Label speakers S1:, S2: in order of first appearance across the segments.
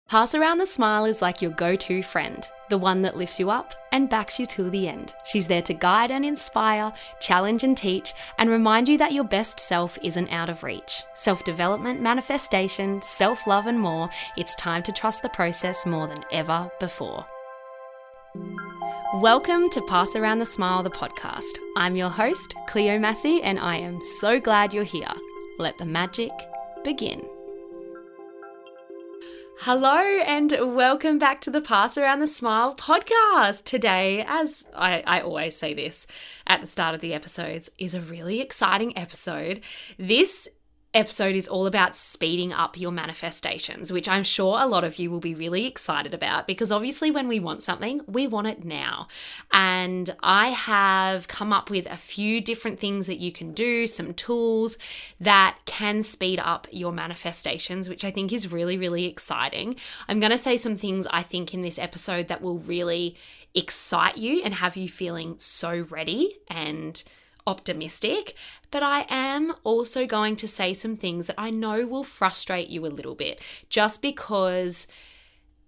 S1: Pass Around the Smile is like your go-to friend, the one that lifts you up and backs you till the end. She's there to guide and inspire, challenge and teach, and remind you that your best self isn't out of reach. Self-development, manifestation, self-love and more, it's time to trust the process more than ever before. Welcome to Pass Around the Smile, the podcast. I'm your host, Cleo Massey, and I am so glad you're here. Let the magic begin. Hello and welcome back to the Pass Around the Smile podcast. Today, as I always say this at the start of the episodes, is a really exciting episode. This episode is all about speeding up your manifestations, which I'm sure a lot of you will be really excited about because obviously when we want something, we want it now. And I have come up with a few different things that you can do, some tools that can speed up your manifestations, which I think is really, really exciting. I'm going to say some things I think in this episode that will really excite you and have you feeling so ready and optimistic, but I am also going to say some things that I know will frustrate you a little bit, just because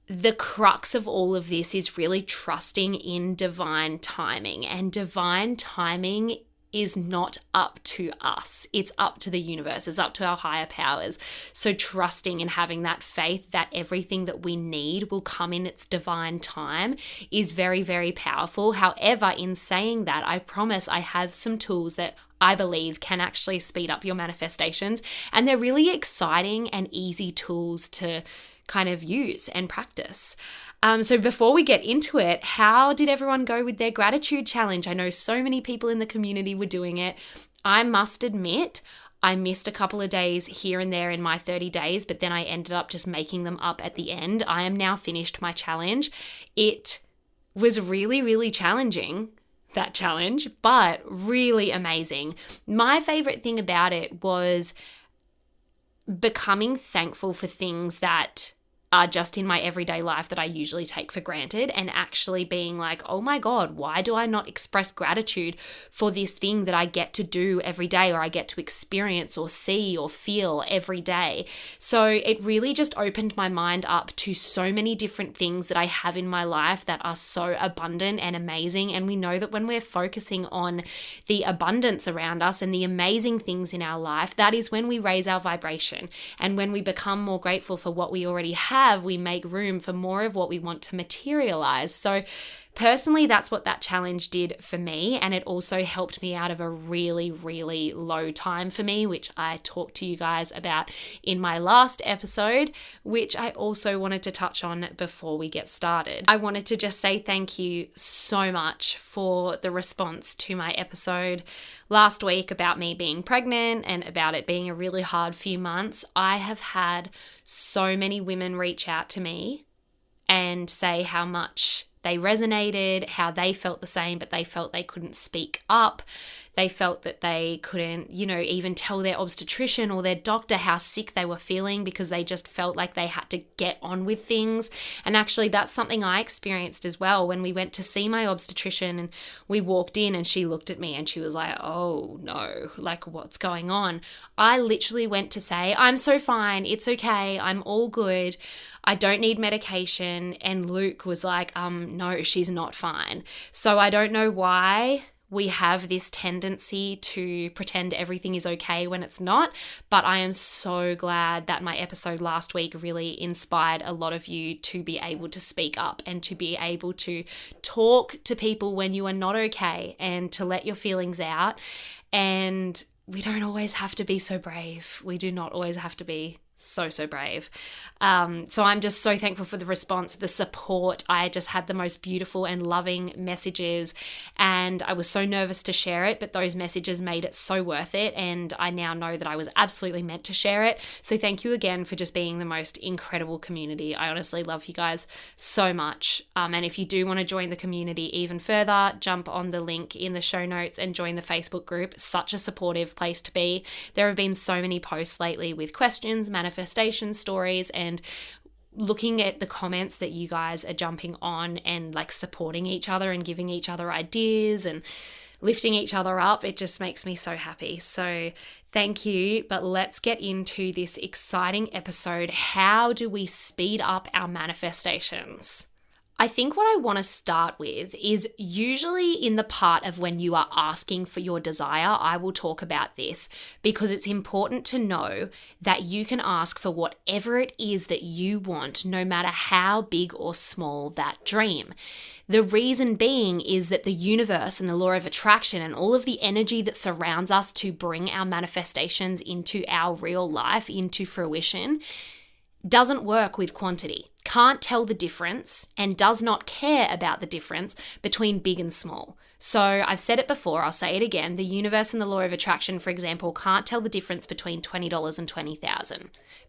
S1: the crux of all of this is really trusting in divine timing, and divine timing is not up to us. It's up to the universe. It's up to our higher powers. So trusting and having that faith that everything that we need will come in its divine time is very, very powerful. However, in saying that, I promise I have some tools that I believe can actually speed up your manifestations. And they're really exciting and easy tools to kind of use and practice. So before we get into it, how did everyone go with their gratitude challenge? I know so many people in the community were doing it. I must admit, I missed a couple of days here and there in my 30 days, but then I ended up just making them up at the end. I am now finished my challenge. It was really, really challenging, that challenge, but really amazing. My favorite thing about it was becoming thankful for things that are just in my everyday life that I usually take for granted, and actually being like, oh my God, why do I not express gratitude for this thing that I get to do every day, or I get to experience or see or feel every day? So it really just opened my mind up to so many different things that I have in my life that are so abundant and amazing. And we know that when we're focusing on the abundance around us and the amazing things in our life, that is when we raise our vibration. And when we become more grateful for what we already have, we make room for more of what we want to materialize. So personally, that's what that challenge did for me. And it also helped me out of a really, really low time for me, which I talked to you guys about in my last episode, which I also wanted to touch on before we get started. I wanted to just say thank you so much for the response to my episode last week about me being pregnant and about it being a really hard few months. I have had so many women reach out to me and say how much they resonated, how they felt the same, but they felt they couldn't speak up. They felt that they couldn't, even tell their obstetrician or their doctor how sick they were feeling because they just felt like they had to get on with things. And actually, that's something I experienced as well when we went to see my obstetrician, and we walked in and she looked at me and she was like, oh no, like what's going on? I literally went to say, I'm so fine. It's okay. I'm all good. I don't need medication. And Luke was like, no, she's not fine. So I don't know why we have this tendency to pretend everything is okay when it's not, but I am so glad that my episode last week really inspired a lot of you to be able to speak up and to be able to talk to people when you are not okay and to let your feelings out. And we don't always have to be so brave. We do not always have to be so brave. So I'm just so thankful for the response, the support. I just had the most beautiful and loving messages, and I was so nervous to share it, but those messages made it so worth it. And I now know that I was absolutely meant to share it. So thank you again for just being the most incredible community. I honestly love you guys so much. And if you do want to join the community even further, jump on the link in the show notes and join the Facebook group. Such a supportive place to be. There have been so many posts lately with questions, manifestation stories, and looking at the comments that you guys are jumping on and like supporting each other and giving each other ideas and lifting each other up. It just makes me so happy. So thank you. But let's get into this exciting episode. How do we speed up our manifestations? I think what I want to start with is usually in the part of when you are asking for your desire, I will talk about this because it's important to know that you can ask for whatever it is that you want, no matter how big or small that dream. The reason being is that the universe and the law of attraction and all of the energy that surrounds us to bring our manifestations into our real life, into fruition, doesn't work with quantity, can't tell the difference, and does not care about the difference between big and small. So I've said it before, I'll say it again. The universe and the law of attraction, for example, can't tell the difference between $20 and $20,000,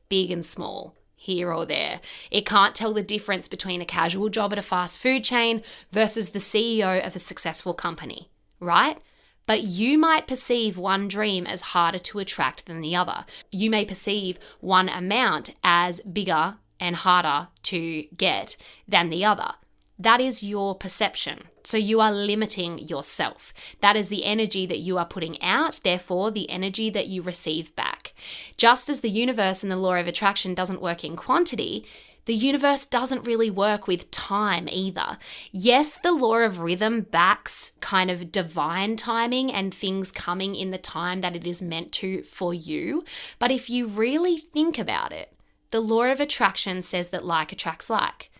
S1: big and small, here or there. It can't tell the difference between a casual job at a fast food chain versus the CEO of a successful company, right? But you might perceive one dream as harder to attract than the other. You may perceive one amount as bigger and harder to get than the other. That is your perception. So you are limiting yourself. That is the energy that you are putting out, therefore the energy that you receive back. Just as the universe and the law of attraction doesn't work in quantity, the universe doesn't really work with time either. Yes, the law of rhythm backs kind of divine timing and things coming in the time that it is meant to for you. But if you really think about it, the law of attraction says that like attracts like.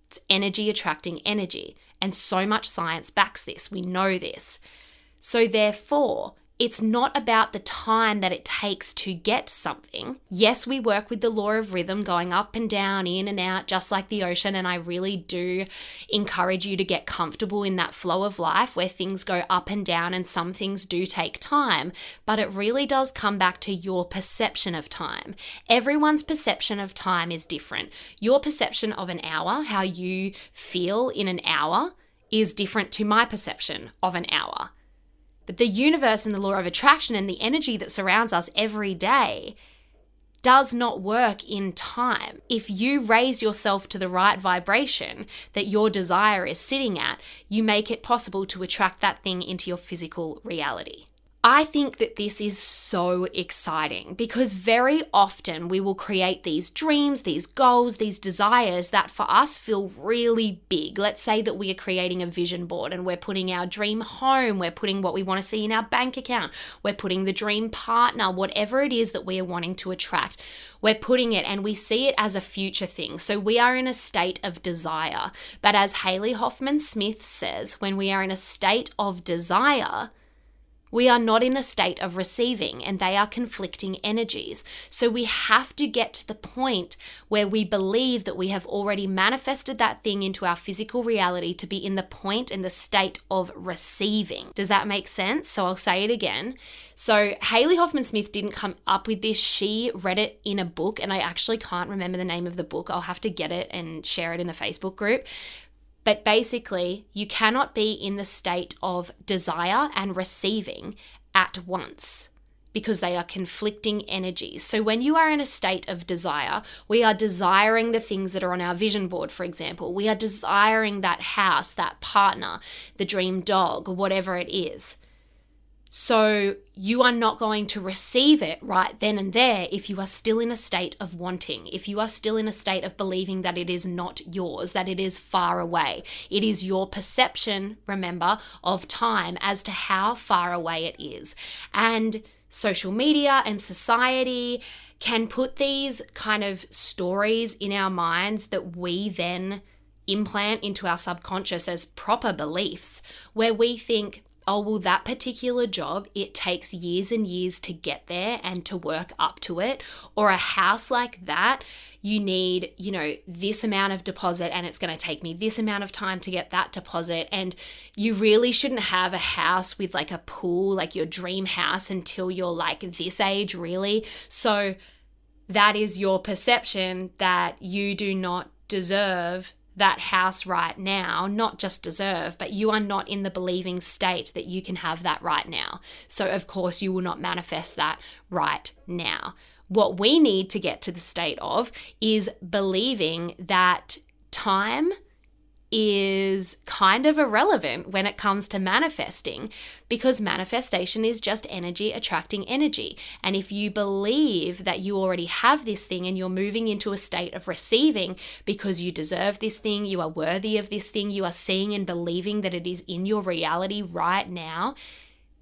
S1: It's energy attracting energy. And so much science backs this. We know this. So therefore, it's not about the time that it takes to get something. Yes, we work with the law of rhythm going up and down, in and out, just like the ocean. And I really do encourage you to get comfortable in that flow of life where things go up and down and some things do take time. But it really does come back to your perception of time. Everyone's perception of time is different. Your perception of an hour, how you feel in an hour, is different to my perception of an hour. But the universe and the law of attraction and the energy that surrounds us every day does not work in time. If you raise yourself to the right vibration that your desire is sitting at, you make it possible to attract that thing into your physical reality. I think that this is so exciting because very often we will create these dreams, these goals, these desires that for us feel really big. Let's say that we are creating a vision board and we're putting our dream home, we're putting what we want to see in our bank account, we're putting the dream partner, whatever it is that we are wanting to attract, we're putting it and we see it as a future thing. So we are in a state of desire. But as Haley Hoffman Smith says, when we are in a state of desire, we are not in a state of receiving, and they are conflicting energies. So we have to get to the point where we believe that we have already manifested that thing into our physical reality to be in the point and the state of receiving. Does that make sense? So I'll say it again. So Haley Hoffman Smith didn't come up with this. She read it in a book, and I actually can't remember the name of the book. I'll have to get it and share it in the Facebook group. But basically, you cannot be in the state of desire and receiving at once because they are conflicting energies. So when you are in a state of desire, we are desiring the things that are on our vision board, for example. We are desiring that house, that partner, the dream dog, whatever it is. So you are not going to receive it right then and there if you are still in a state of wanting, if you are still in a state of believing that it is not yours, that it is far away. It is your perception, remember, of time as to how far away it is. And social media and society can put these kind of stories in our minds that we then implant into our subconscious as proper beliefs, where we think, oh, well, that particular job, it takes years and years to get there and to work up to it. Or a house like that, you need, this amount of deposit and it's going to take me this amount of time to get that deposit. And you really shouldn't have a house with like a pool, like your dream house, until you're like this age, really. So that is your perception that you do not deserve that house right now. Not just deserve, but you are not in the believing state that you can have that right now. So of course you will not manifest that right now. What we need to get to the state of is believing that time is kind of irrelevant when it comes to manifesting, because manifestation is just energy attracting energy. And if you believe that you already have this thing and you're moving into a state of receiving because you deserve this thing, you are worthy of this thing, you are seeing and believing that it is in your reality right now,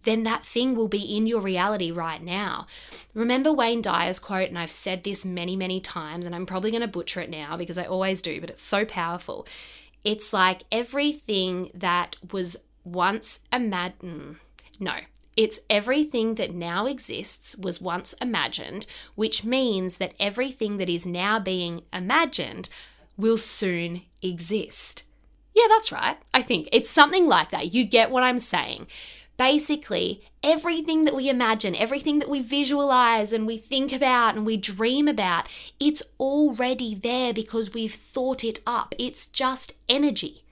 S1: then that thing will be in your reality right now. Remember Wayne Dyer's quote, and I've said this many, many times, and I'm probably going to butcher it now because I always do, but it's so powerful. It's like everything that was once it's everything that now exists was once imagined, which means that everything that is now being imagined will soon exist. Yeah, that's right. I think it's something like that. You get what I'm saying. Basically, everything that we imagine, everything that we visualize and we think about and we dream about, it's already there because we've thought it up. It's just energy.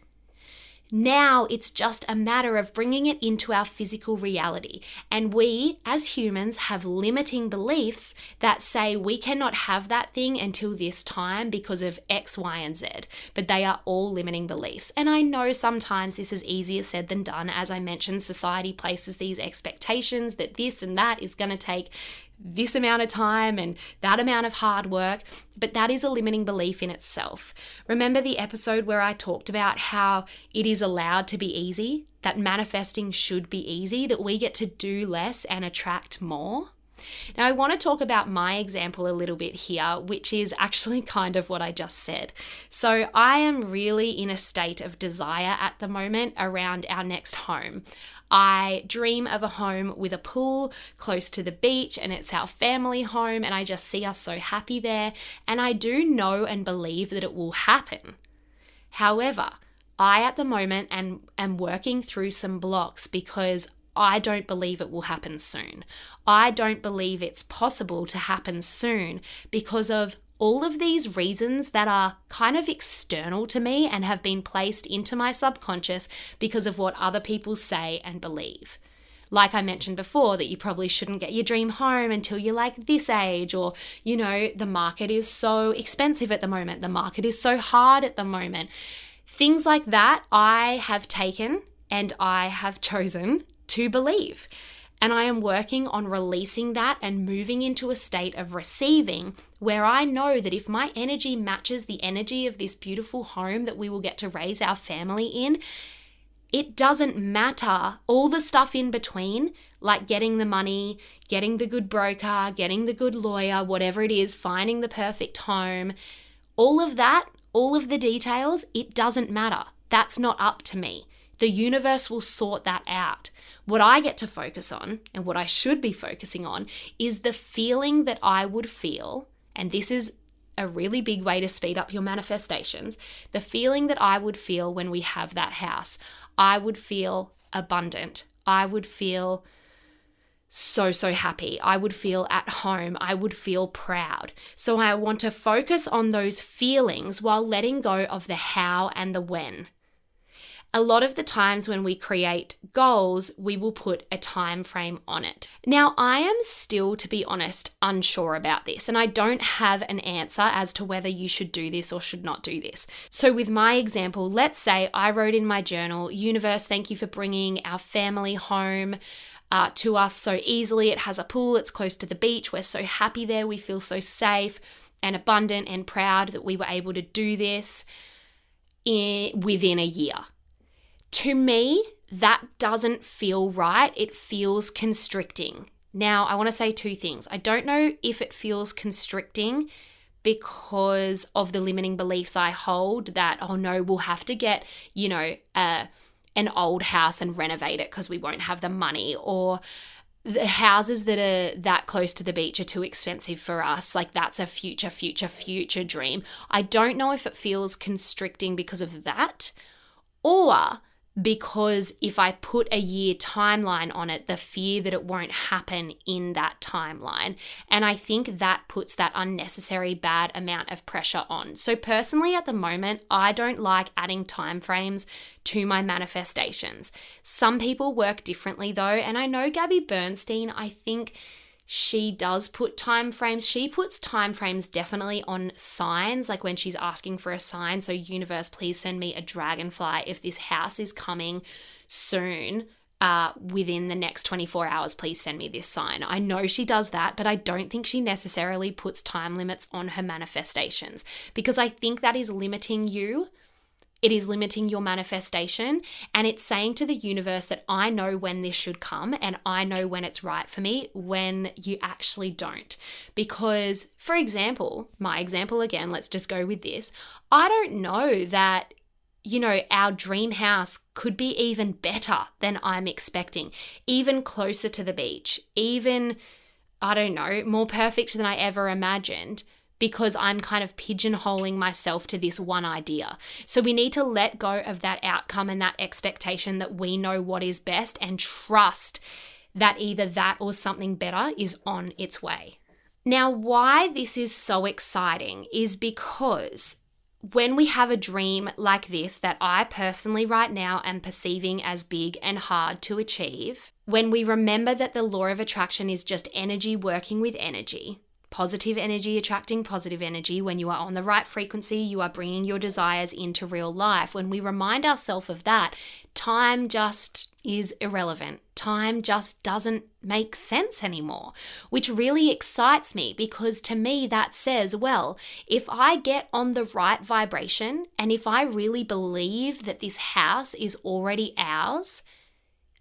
S1: Now it's just a matter of bringing it into our physical reality. And we, as humans, have limiting beliefs that say we cannot have that thing until this time because of X, Y, and Z. But they are all limiting beliefs. And I know sometimes this is easier said than done. As I mentioned, society places these expectations that this and that is going to take this amount of time and that amount of hard work, but that is a limiting belief in itself. Remember the episode where I talked about how it is allowed to be easy, that manifesting should be easy, that we get to do less and attract more? Now, I want to talk about my example a little bit here, which is actually kind of what I just said. So I am really in a state of desire at the moment around our next home. I dream of a home with a pool close to the beach, and it's our family home, and I just see us so happy there. And I do know and believe that it will happen. However, I at the moment am working through some blocks because I don't believe it will happen soon. I don't believe it's possible to happen soon because of all of these reasons that are kind of external to me and have been placed into my subconscious because of what other people say and believe. Like I mentioned before, that you probably shouldn't get your dream home until you're like this age, or, the market is so expensive at the moment. The market is so hard at the moment. Things like that I have taken and I have chosen to believe. And I am working on releasing that and moving into a state of receiving where I know that if my energy matches the energy of this beautiful home that we will get to raise our family in, it doesn't matter all the stuff in between, like getting the money, getting the good broker, getting the good lawyer, whatever it is, finding the perfect home, all of that, all of the details, it doesn't matter. That's not up to me. The universe will sort that out. What I get to focus on, and what I should be focusing on, is the feeling that I would feel, and this is a really big way to speed up your manifestations, the feeling that I would feel when we have that house. I would feel abundant. I would feel so happy. I would feel at home. I would feel proud. So I want to focus on those feelings while letting go of the how and the when. A lot of the times when we create goals, we will put a time frame on it. Now, I am still, to be honest, unsure about this, and I don't have an answer as to whether you should do this or should not do this. So with my example, let's say I wrote in my journal, "Universe, thank you for bringing our family home to us so easily. It has a pool, it's close to the beach. We're so happy there. We feel so safe and abundant and proud that we were able to do this within a year." To me, that doesn't feel right. It feels constricting. Now, I want to say two things. I don't know if it feels constricting because of the limiting beliefs I hold that, oh no, we'll have to get, an old house and renovate it because we won't have the money, or the houses that are that close to the beach are too expensive for us. Like that's a future dream. I don't know if it feels constricting because of that, or because if I put a year timeline on it, the fear that it won't happen in that timeline. And I think that puts that unnecessary bad amount of pressure on. So personally at the moment, I don't like adding timeframes to my manifestations. Some people work differently though, and I know Gabby Bernstein, I think she does put time frames. She puts time frames definitely on signs, like when she's asking for a sign. So universe, please send me a dragonfly if this house is coming soon. Within the next 24 hours, please send me this sign. I know she does that, but I don't think she necessarily puts time limits on her manifestations, because I think that is limiting you. It is limiting your manifestation, and it's saying to the universe that I know when this should come and I know when it's right for me, when you actually don't. Because, for example, my example again, let's just go with this. I don't know that our dream house could be even better than I'm expecting, even closer to the beach, even, I don't know, more perfect than I ever imagined, because I'm kind of pigeonholing myself to this one idea. So we need to let go of that outcome and that expectation that we know what is best, and trust that either that or something better is on its way. Now, why this is so exciting is because when we have a dream like this, that I personally right now am perceiving as big and hard to achieve, when we remember that the law of attraction is just energy working with energy, positive energy attracting positive energy, when you are on the right frequency, you are bringing your desires into real life. When we remind ourselves of that, time just is irrelevant. Time just doesn't make sense anymore, which really excites me, because to me that says, well, if I get on the right vibration and if I really believe that this house is already ours,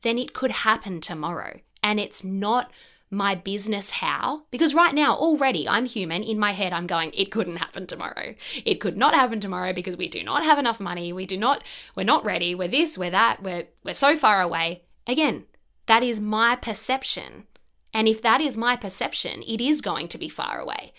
S1: then it could happen tomorrow. And it's not my business how, because right now already I'm human. In my head I'm going, it couldn't happen tomorrow. It could not happen tomorrow because we do not have enough money. We're not ready. We're this, we're that. We're so far away. Again, that is my perception. And if that is my perception, it is going to be far away,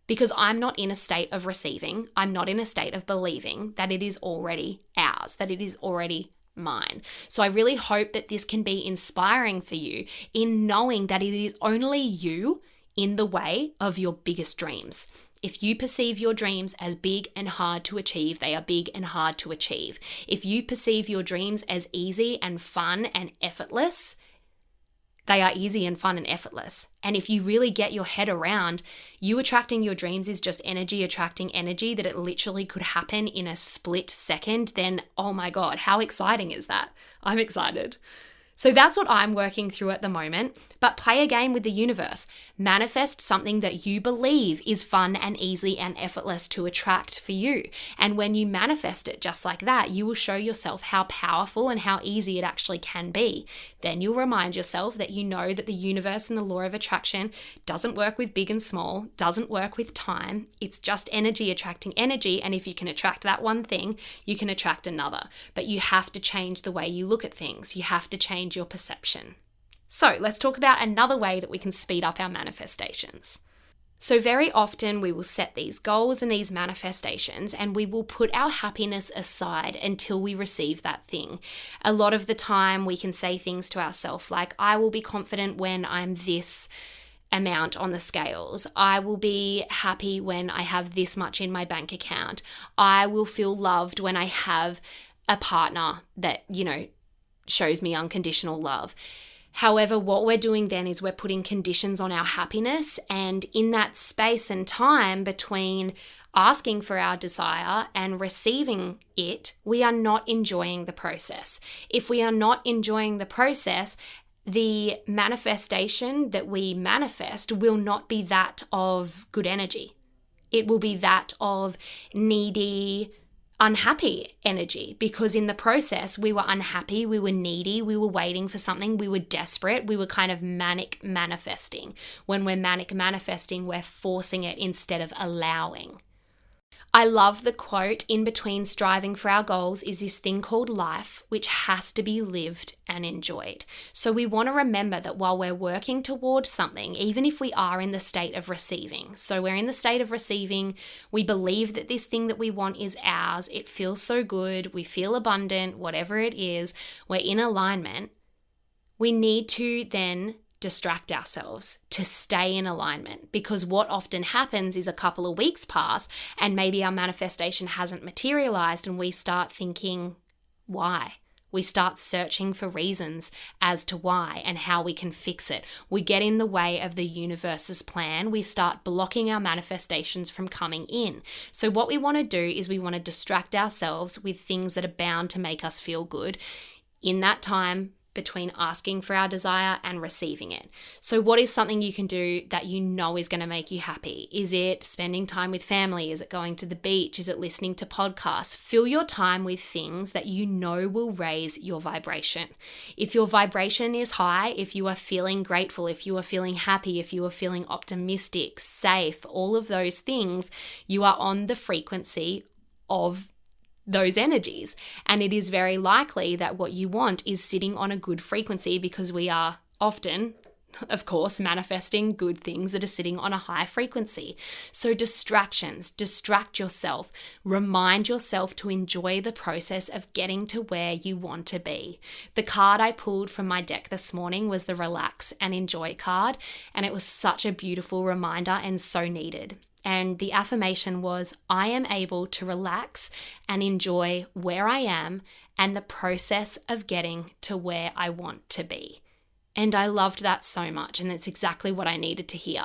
S1: because I'm not in a state of receiving. I'm not in a state of believing that it is already ours, that it is already mine. So I really hope that this can be inspiring for you in knowing that it is only you in the way of your biggest dreams. If you perceive your dreams as big and hard to achieve, they are big and hard to achieve. If you perceive your dreams as easy and fun and effortless, they are easy and fun and effortless. And if you really get your head around you attracting your dreams is just energy attracting energy, that it literally could happen in a split second, then oh my God, how exciting is that? I'm excited. So that's what I'm working through at the moment. But play a game with the universe. Manifest something that you believe is fun and easy and effortless to attract for you. And when you manifest it just like that, you will show yourself how powerful and how easy it actually can be. Then you'll remind yourself that you know that the universe and the law of attraction doesn't work with big and small, doesn't work with time. It's just energy attracting energy. And if you can attract that one thing, you can attract another. But you have to change the way you look at things. You have to change your perception. So let's talk about another way that we can speed up our manifestations. So very often we will set these goals and these manifestations, and we will put our happiness aside until we receive that thing. A lot of the time we can say things to ourselves like, I will be confident when I'm this amount on the scales. I will be happy when I have this much in my bank account. I will feel loved when I have a partner that, shows me unconditional love. However, what we're doing then is we're putting conditions on our happiness, and in that space and time between asking for our desire and receiving it, we are not enjoying the process. If we are not enjoying the process, the manifestation that we manifest will not be that of good energy. It will be that of needy, unhappy energy, because in the process we were unhappy, we were needy, we were waiting for something, we were desperate, we were kind of manic manifesting. When we're manic manifesting, we're forcing it instead of allowing. I love the quote, in between striving for our goals is this thing called life, which has to be lived and enjoyed. So we want to remember that while we're working towards something, even if we are in the state of receiving, so we're in the state of receiving, we believe that this thing that we want is ours, it feels so good, we feel abundant, whatever it is, we're in alignment, we need to then distract ourselves to stay in alignment, because what often happens is a couple of weeks pass and maybe our manifestation hasn't materialized and we start thinking, why? We start searching for reasons as to why and how we can fix it. We get in the way of the universe's plan. We start blocking our manifestations from coming in. So what we want to do is we want to distract ourselves with things that are bound to make us feel good in that time between asking for our desire and receiving it. So what is something you can do that you know is going to make you happy? Is it spending time with family? Is it going to the beach? Is it listening to podcasts? Fill your time with things that you know will raise your vibration. If your vibration is high, if you are feeling grateful, if you are feeling happy, if you are feeling optimistic, safe, all of those things, you are on the frequency of those energies. And it is very likely that what you want is sitting on a good frequency, because we are often, of course, manifesting good things that are sitting on a high frequency. So distractions, distract yourself. Remind yourself to enjoy the process of getting to where you want to be. The card I pulled from my deck this morning was the Relax and Enjoy card, and it was such a beautiful reminder and so needed. And the affirmation was, I am able to relax and enjoy where I am and the process of getting to where I want to be. And I loved that so much. And it's exactly what I needed to hear,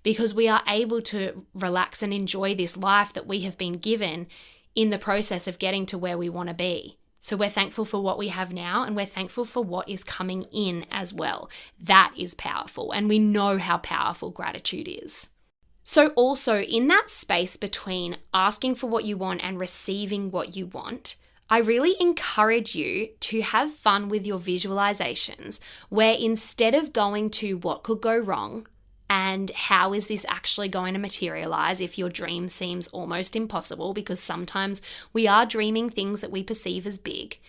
S1: because we are able to relax and enjoy this life that we have been given in the process of getting to where we want to be. So we're thankful for what we have now, and we're thankful for what is coming in as well. That is powerful. And we know how powerful gratitude is. So also in that space between asking for what you want and receiving what you want, I really encourage you to have fun with your visualizations, where instead of going to what could go wrong and how is this actually going to materialize if your dream seems almost impossible, because sometimes we are dreaming things that we perceive as big,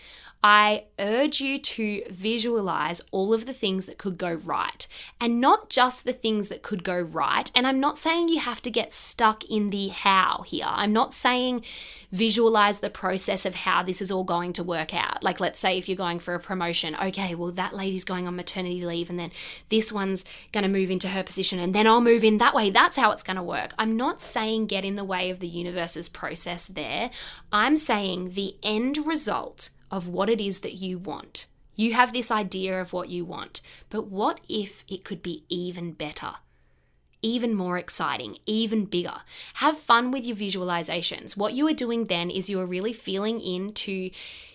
S1: I urge you to visualize all of the things that could go right, and not just the things that could go right. And I'm not saying you have to get stuck in the how here. I'm not saying visualize the process of how this is all going to work out. Like, let's say if you're going for a promotion, okay, well, that lady's going on maternity leave, and then this one's going to move into her position, and then I'll move in that way. That's how it's going to work. I'm not saying get in the way of the universe's process there. I'm saying the end result of what it is that you want. You have this idea of what you want, but what if it could be even better, even more exciting, even bigger? Have fun with your visualizations. What you are doing then is you are really feeling into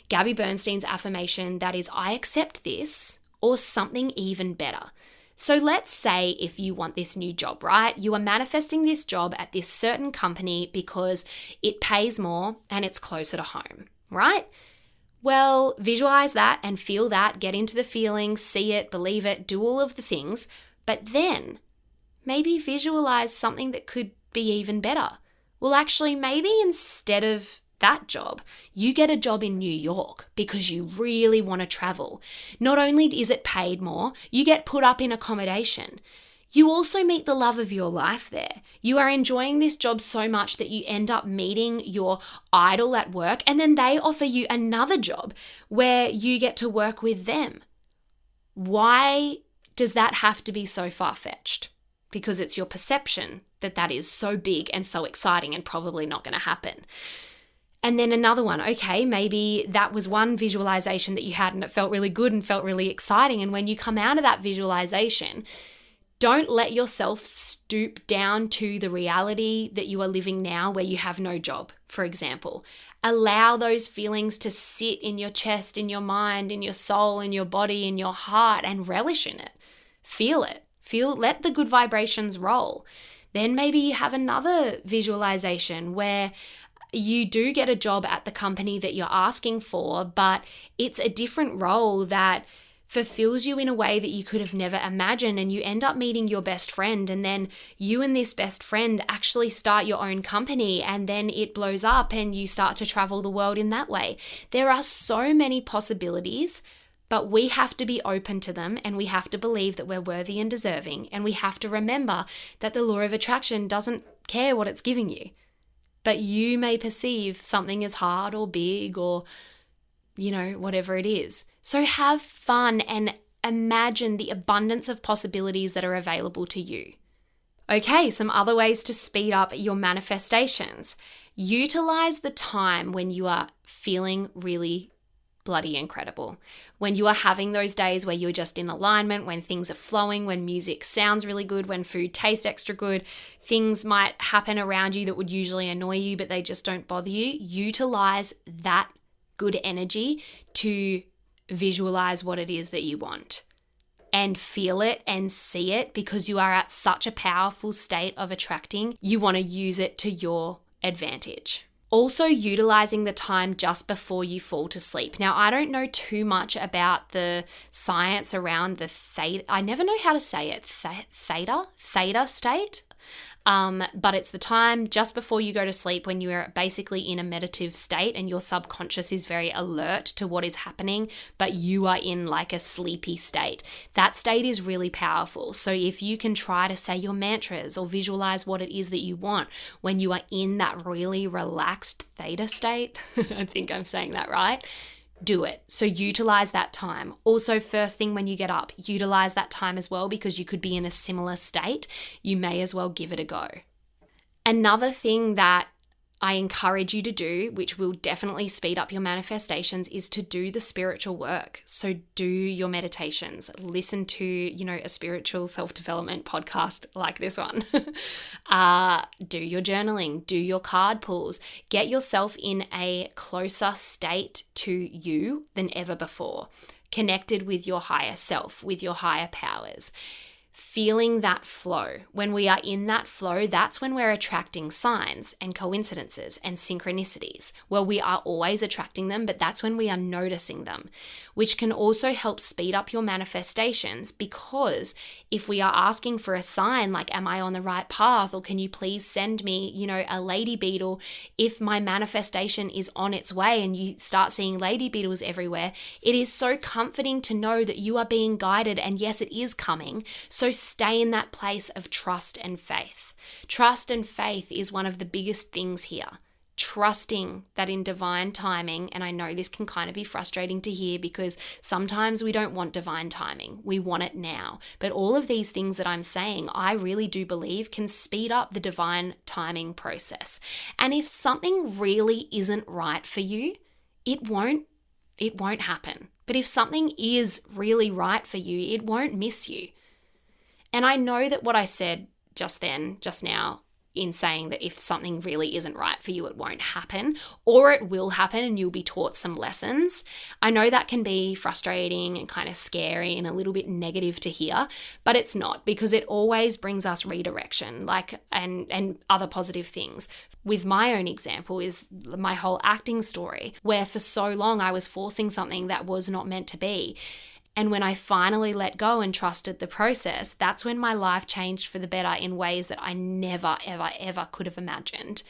S1: Gabby Bernstein's affirmation that is, I accept this, or something even better. So let's say if you want this new job, right? You are manifesting this job at this certain company because it pays more and it's closer to home, right? Well, visualize that and feel that, get into the feeling, see it, believe it, do all of the things, but then maybe visualize something that could be even better. Well, actually, maybe instead of that job, you get a job in New York because you really want to travel. Not only is it paid more, you get put up in accommodation. You also meet the love of your life there. You are enjoying this job so much that you end up meeting your idol at work, and then they offer you another job where you get to work with them. Why does that have to be so far-fetched? Because it's your perception that that is so big and so exciting and probably not going to happen. And then another one, okay, maybe that was one visualization that you had and it felt really good and felt really exciting. And when you come out of that visualization, don't let yourself stoop down to the reality that you are living now, where you have no job, for example. Allow those feelings to sit in your chest, in your mind, in your soul, in your body, in your heart, and relish in it. Feel it. Let the good vibrations roll. Then maybe you have another visualization where you do get a job at the company that you're asking for, but it's a different role that fulfills you in a way that you could have never imagined, and you end up meeting your best friend, and then you and this best friend actually start your own company, and then it blows up and you start to travel the world in that way. There are so many possibilities, but we have to be open to them, and we have to believe that we're worthy and deserving, and we have to remember that the law of attraction doesn't care what it's giving you. But you may perceive something as hard or big or, whatever it is. So have fun and imagine the abundance of possibilities that are available to you. Okay, some other ways to speed up your manifestations. Utilize the time when you are feeling really bloody incredible. When you are having those days where you're just in alignment, when things are flowing, when music sounds really good, when food tastes extra good, things might happen around you that would usually annoy you, but they just don't bother you. Utilize that good energy to visualize what it is that you want and feel it and see it, because you are at such a powerful state of attracting. You want to use it to your advantage. Also, utilizing the time just before you fall to sleep. Now, I don't know too much about the science around the theta. I never know how to say it. Theta state. But it's the time just before you go to sleep when you are basically in a meditative state and your subconscious is very alert to what is happening, but you are in like a sleepy state. That state is really powerful. So if you can try to say your mantras or visualize what it is that you want when you are in that really relaxed theta state, I think I'm saying that right, do it. So utilize that time. Also, first thing when you get up, utilize that time as well, because you could be in a similar state. You may as well give it a go. Another thing that I encourage you to do, which will definitely speed up your manifestations, is to do the spiritual work. So do your meditations, listen to, a spiritual self-development podcast like this one. Do your journaling, do your card pulls, get yourself in a closer state to you than ever before, connected with your higher self, with your higher powers. Feeling that flow. When we are in that flow, that's when we're attracting signs and coincidences and synchronicities. Well, we are always attracting them, but that's when we are noticing them, which can also help speed up your manifestations, because if we are asking for a sign like, am I on the right path? Or can you please send me, a lady beetle? If my manifestation is on its way and you start seeing lady beetles everywhere, it is so comforting to know that you are being guided, and yes, it is coming. So stay in that place of trust and faith. Trust and faith is one of the biggest things here. Trusting that in divine timing, and I know this can kind of be frustrating to hear because sometimes we don't want divine timing. We want it now. But all of these things that I'm saying, I really do believe can speed up the divine timing process. And if something really isn't right for you, it won't happen. But if something is really right for you, it won't miss you. And I know that what I said just now, in saying that if something really isn't right for you, it won't happen, or it will happen and you'll be taught some lessons. I know that can be frustrating and kind of scary and a little bit negative to hear, but it's not, because it always brings us redirection, and other positive things. With my own example is my whole acting story, where for so long I was forcing something that was not meant to be. And when I finally let go and trusted the process, that's when my life changed for the better in ways that I never, ever, ever could have imagined.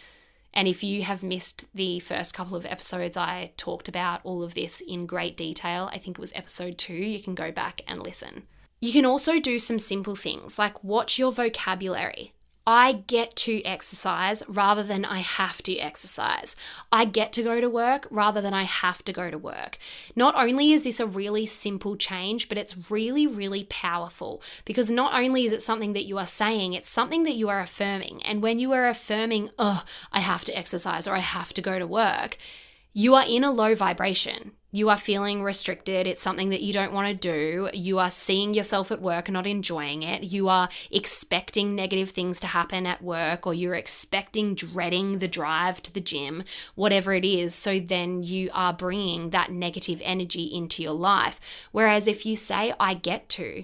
S1: And if you have missed the first couple of episodes, I talked about all of this in great detail. I think it was episode 2. You can go back and listen. You can also do some simple things like watch your vocabulary. I get to exercise rather than I have to exercise. I get to go to work rather than I have to go to work. Not only is this a really simple change, but it's really, really powerful, because not only is it something that you are saying, it's something that you are affirming. And when you are affirming, I have to exercise or I have to go to work, you are in a low vibration. You are feeling restricted. It's something that you don't want to do. You are seeing yourself at work and not enjoying it. You are expecting negative things to happen at work, or you're dreading the drive to the gym, whatever it is. So then you are bringing that negative energy into your life. Whereas if you say, I get to,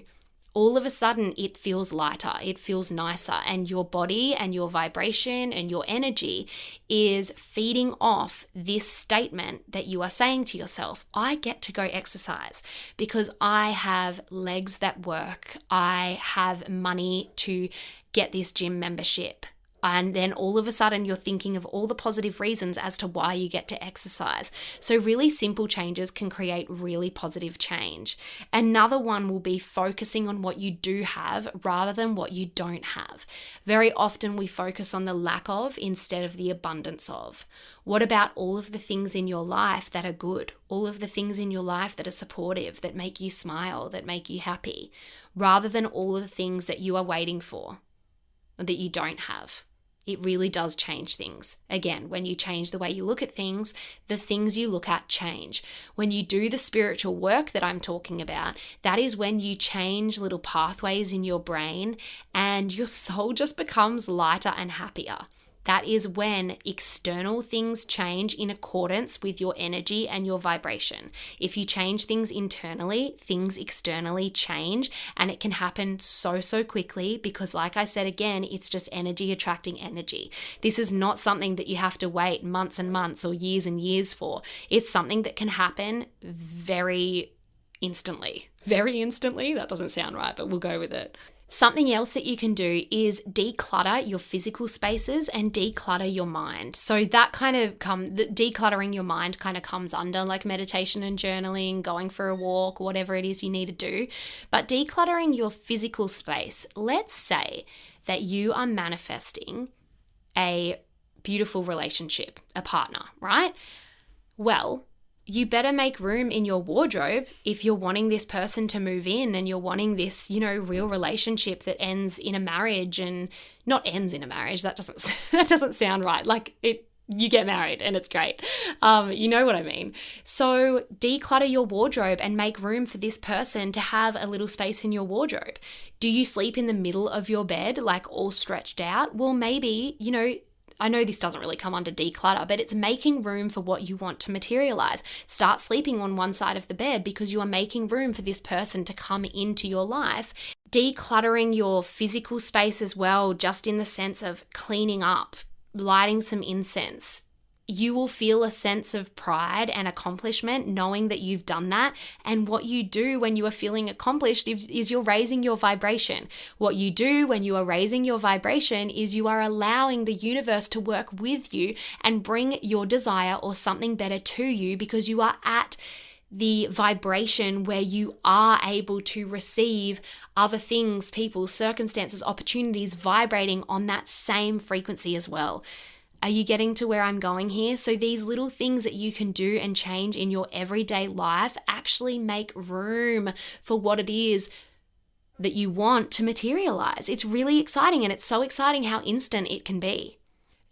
S1: all of a sudden it feels lighter, it feels nicer, and your body and your vibration and your energy is feeding off this statement that you are saying to yourself. I get to go exercise because I have legs that work. I have money to get this gym membership. And then all of a sudden you're thinking of all the positive reasons as to why you get to exercise. So really simple changes can create really positive change. Another one will be focusing on what you do have rather than what you don't have. Very often we focus on the lack of instead of the abundance of. What about all of the things in your life that are good? All of the things in your life that are supportive, that make you smile, that make you happy, rather than all of the things that you are waiting for, that you don't have. It really does change things. Again, when you change the way you look at things, the things you look at change. When you do the spiritual work that I'm talking about, that is when you change little pathways in your brain and your soul just becomes lighter and happier. That is when external things change in accordance with your energy and your vibration. If you change things internally, things externally change, and it can happen so quickly because, like I said again, it's just energy attracting energy. This is not something that you have to wait months and months or years and years for. It's something that can happen very instantly. Very instantly? That doesn't sound right, but we'll go with it. Something else that you can do is declutter your physical spaces and declutter your mind. So that kind of decluttering your mind kind of comes under like meditation and journaling, going for a walk, whatever it is you need to do. But decluttering your physical space, let's say that you are manifesting a beautiful relationship, a partner, right? Well, you better make room in your wardrobe if you're wanting this person to move in and you're wanting this, real relationship that ends in a marriage, and not ends in a marriage. That doesn't sound right. Like you get married and it's great. You know what I mean? So declutter your wardrobe and make room for this person to have a little space in your wardrobe. Do you sleep in the middle of your bed, like all stretched out? Well, maybe, I know this doesn't really come under declutter, but it's making room for what you want to materialize. Start sleeping on one side of the bed because you are making room for this person to come into your life. Decluttering your physical space as well, just in the sense of cleaning up, lighting some incense. You will feel a sense of pride and accomplishment knowing that you've done that. And what you do when you are feeling accomplished is you're raising your vibration. What you do when you are raising your vibration is you are allowing the universe to work with you and bring your desire or something better to you, because you are at the vibration where you are able to receive other things, people, circumstances, opportunities vibrating on that same frequency as well. Are you getting to where I'm going here? So these little things that you can do and change in your everyday life actually make room for what it is that you want to materialize. It's really exciting, and it's so exciting how instant it can be.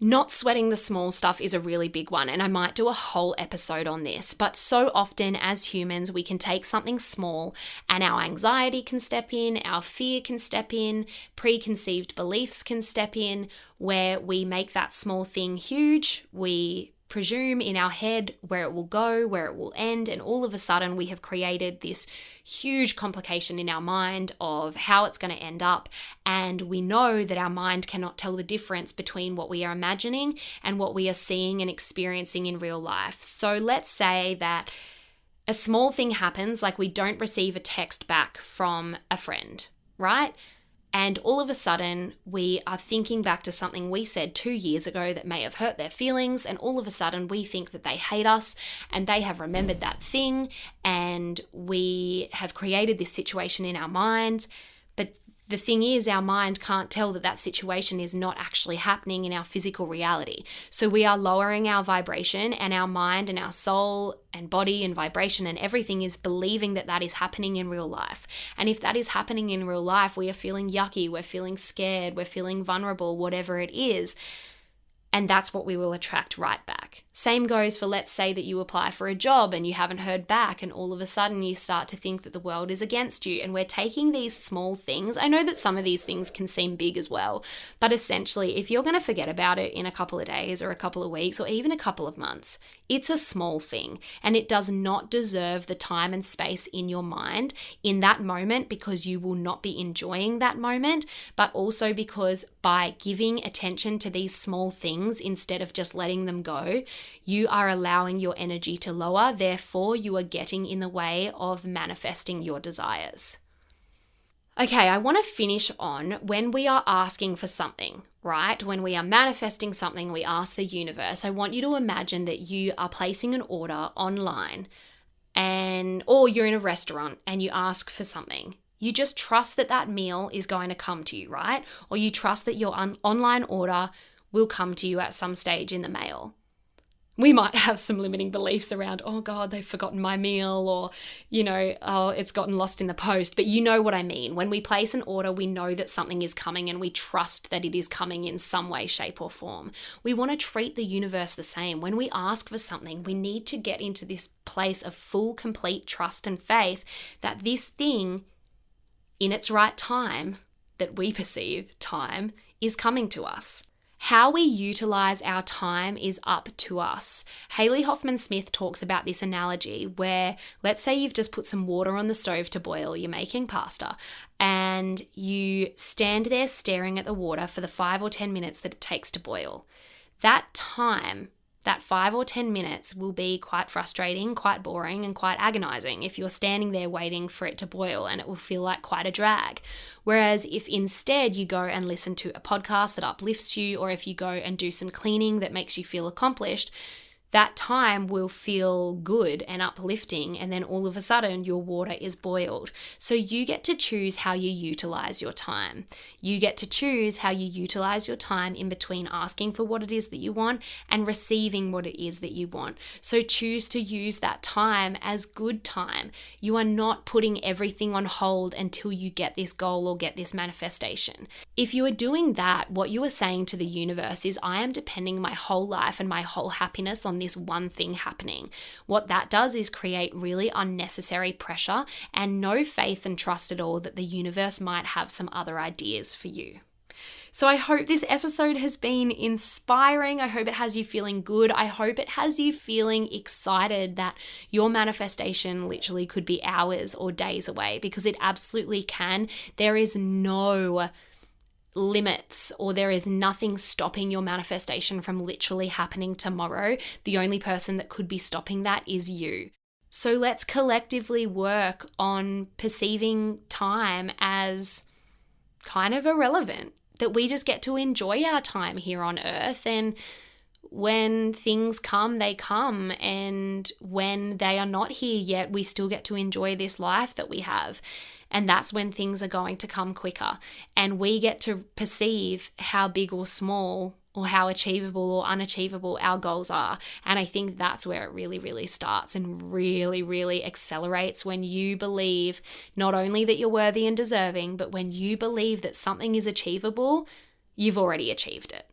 S1: Not sweating the small stuff is a really big one, and I might do a whole episode on this, but so often as humans, we can take something small and our anxiety can step in, our fear can step in, preconceived beliefs can step in, where we make that small thing huge. We presume in our head where it will go, where it will end, and all of a sudden we have created this huge complication in our mind of how it's going to end up, and we know that our mind cannot tell the difference between what we are imagining and what we are seeing and experiencing in real life. So let's say that a small thing happens, like we don't receive a text back from a friend, right? And all of a sudden, we are thinking back to something we said 2 years ago that may have hurt their feelings. And all of a sudden, we think that they hate us and they have remembered that thing. And we have created this situation in our minds. But the thing is, our mind can't tell that that situation is not actually happening in our physical reality. So we are lowering our vibration, and our mind and our soul and body and vibration and everything is believing that that is happening in real life. And if that is happening in real life, we are feeling yucky, we're feeling scared, we're feeling vulnerable, whatever it is. And that's what we will attract right back. Same goes for, let's say that you apply for a job and you haven't heard back, and all of a sudden you start to think that the world is against you. And we're taking these small things. I know that some of these things can seem big as well, but essentially if you're going to forget about it in a couple of days or a couple of weeks or even a couple of months, it's a small thing, and it does not deserve the time and space in your mind in that moment, because you will not be enjoying that moment, but also because by giving attention to these small things instead of just letting them go, you are allowing your energy to lower. Therefore, you are getting in the way of manifesting your desires. Okay, I want to finish on when we are asking for something, right? When we are manifesting something, we ask the universe. I want you to imagine that you are placing an order online, or you're in a restaurant and you ask for something. You just trust that that meal is going to come to you, right? Or you trust that your online order will come to you at some stage in the mail. We might have some limiting beliefs around, oh God, they've forgotten my meal, or, oh, it's gotten lost in the post. But you know what I mean. When we place an order, we know that something is coming and we trust that it is coming in some way, shape, or form. We want to treat the universe the same. When we ask for something, we need to get into this place of full, complete trust and faith that this thing, in its right time, that we perceive time, is coming to us. How we utilize our time is up to us. Haley Hoffman Smith talks about this analogy where, let's say you've just put some water on the stove to boil, you're making pasta, and you stand there staring at the water for the 5 or 10 minutes that it takes to boil. That time, that 5 or 10 minutes will be quite frustrating, quite boring, and quite agonizing if you're standing there waiting for it to boil, and it will feel like quite a drag. Whereas if instead you go and listen to a podcast that uplifts you, or if you go and do some cleaning that makes you feel accomplished, that time will feel good and uplifting, and then all of a sudden your water is boiled. So you get to choose how you utilize your time. You get to choose how you utilize your time in between asking for what it is that you want and receiving what it is that you want. So choose to use that time as good time. You are not putting everything on hold until you get this goal or get this manifestation. If you are doing that, what you are saying to the universe is, I am depending my whole life and my whole happiness on this one thing happening. What that does is create really unnecessary pressure and no faith and trust at all that the universe might have some other ideas for you. So I hope this episode has been inspiring. I hope it has you feeling good. I hope it has you feeling excited that your manifestation literally could be hours or days away, because it absolutely can. There is no limits, or there is nothing stopping your manifestation from literally happening tomorrow. The only person that could be stopping that is you. So let's collectively work on perceiving time as kind of irrelevant, that we just get to enjoy our time here on earth, and when things come, they come, and when they are not here yet, we still get to enjoy this life that we have. And that's when things are going to come quicker, and we get to perceive how big or small, or how achievable or unachievable our goals are. And I think that's where it really, really starts and really, really accelerates, when you believe not only that you're worthy and deserving, but when you believe that something is achievable, you've already achieved it.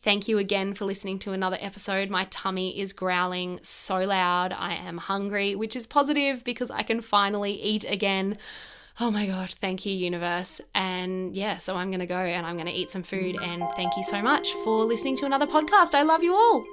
S1: Thank you again for listening to another episode. My tummy is growling so loud. I am hungry, which is positive because I can finally eat again. Oh my God, thank you, universe. And yeah, so I'm going to go and I'm going to eat some food, and thank you so much for listening to another podcast. I love you all.